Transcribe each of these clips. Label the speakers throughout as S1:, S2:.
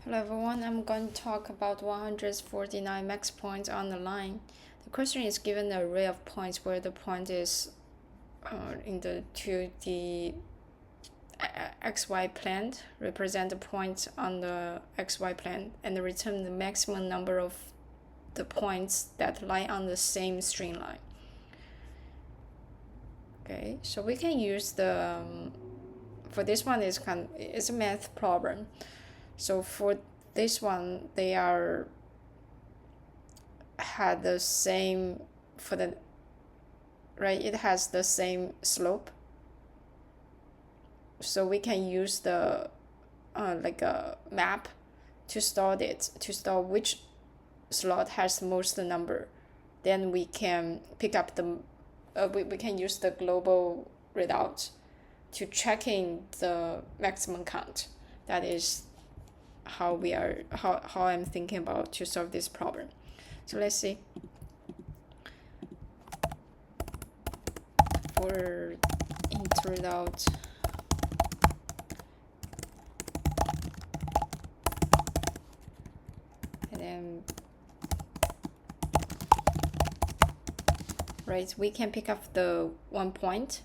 S1: Hello everyone, I'm going to talk about 149 max points on the line. The question is given an array of points where the point is in the 2D xy plane, represent the points on the xy plane, and return the maximum number of the points that lie on the same string line. Okay, so we can use the for this one it's a math problem. So for this one, they had the same for the right. It has the same slope. So we can use the like a map to store which slot has the most number. Then we can pick up the we can use the global readout to checking the maximum count. That is how I'm thinking about to solve this problem. So let's see. For int readout, and then right, we can pick up the 1 point,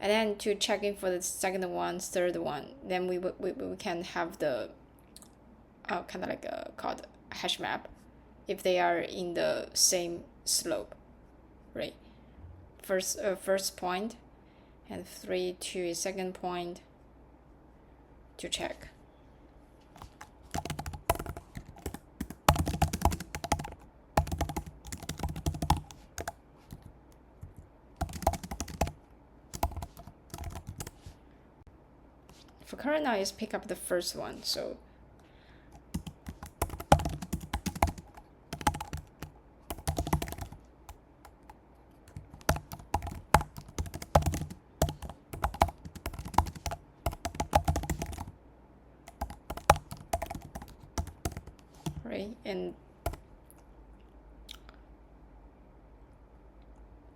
S1: and then to check in for the second one, third one, then we can have the kind of like called hash map if they are in the same slope, right? First point, and 3 to a second point to check. For current now is pick up the first one, so right, and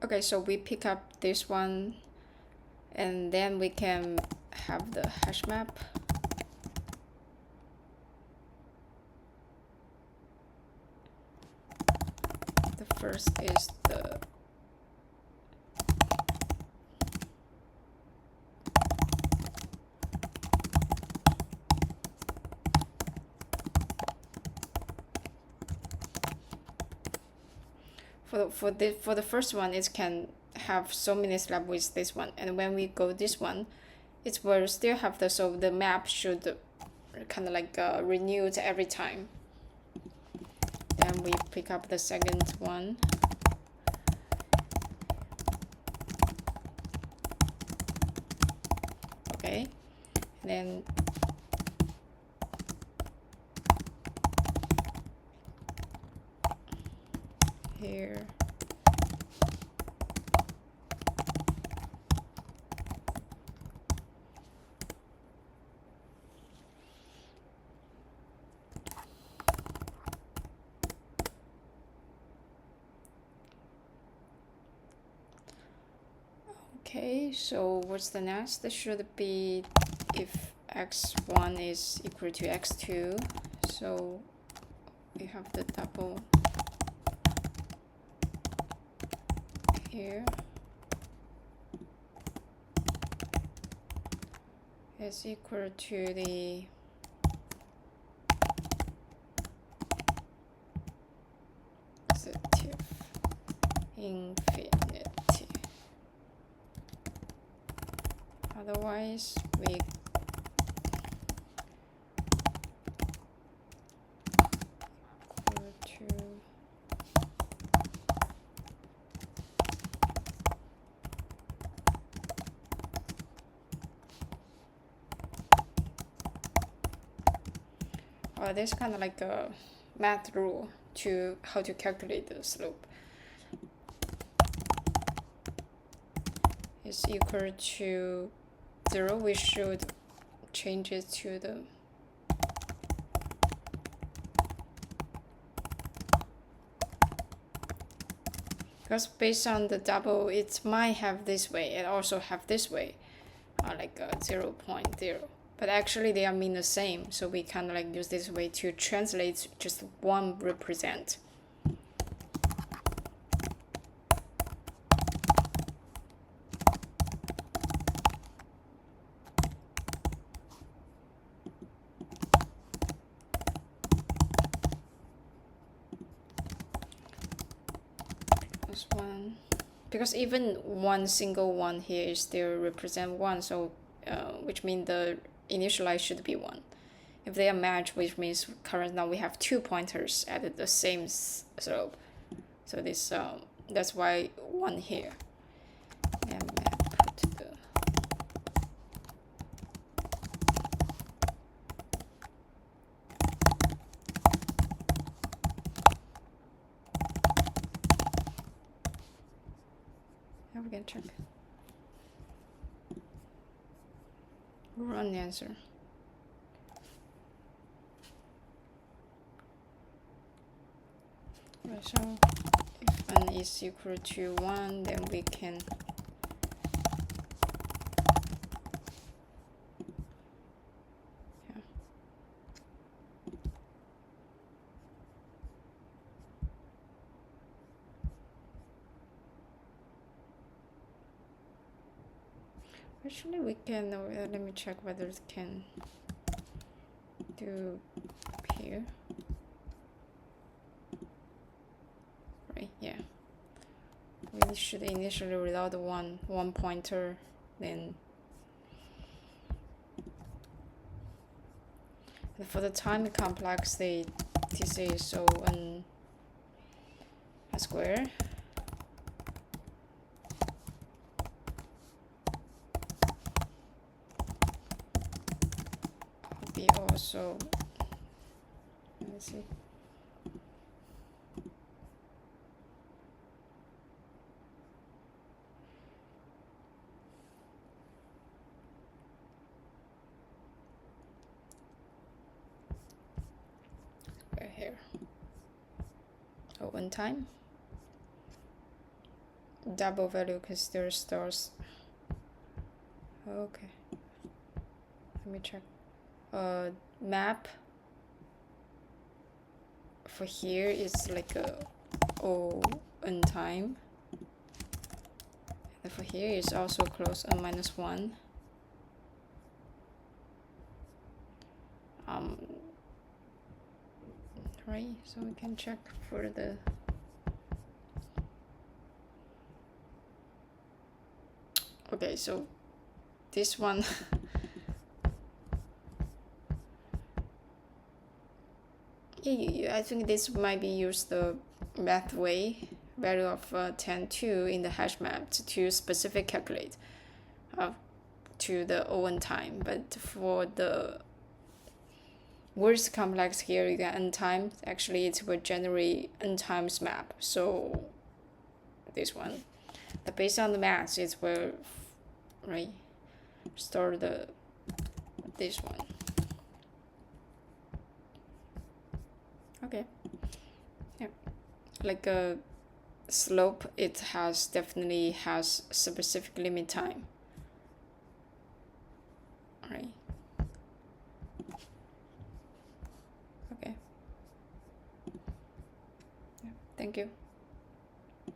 S1: okay, so we pick up this one, and then we can have the hash map. The first is the for the first one, it can have so many slabs with this one, and when we go this one, it will still have the map should kind of like renewed every time. Then we pick up the second one. Okay, and then here. Okay, so what's the next? This should be if x1 is equal to x2, so we have the double here is equal to the positive infinity. Otherwise, we equal to there's kind of like a math rule to how to calculate the slope. Is equal to 0. We should change it to the because based on the double, it might have this way and also have this way, like 0.0. but actually they are mean the same, so we kind of like use this way to translate just one represent. Plus 1, because even one single one here is still represent 1, so which means the initialize should be 1. If they are matched, which means current now we have 2 pointers at the same slope. So this that's why 1 here. And map to the now we can check. Run answer. Right, so if n is equal to 1, then we can actually we can let me check whether it can do here. Right, yeah. We should initially without one pointer, then and for the time complexity, this is so n square. Be also, let me see. Right here. One time. Double value consider stars. Okay. Let me check. Map for here is like a O n time. And for here is also close n minus 1. Right, so we can check for the okay, so this one yeah, I think this might be used the math way value of 10.2 in the hash map to specific calculate to the O(n) time, but for the worst complex here you get n times, actually it will generate n times map, so this one, but based on the math it will right store this one. Okay, yeah, like a slope, it has definitely has specific limit time, right? Okay, yeah, thank you.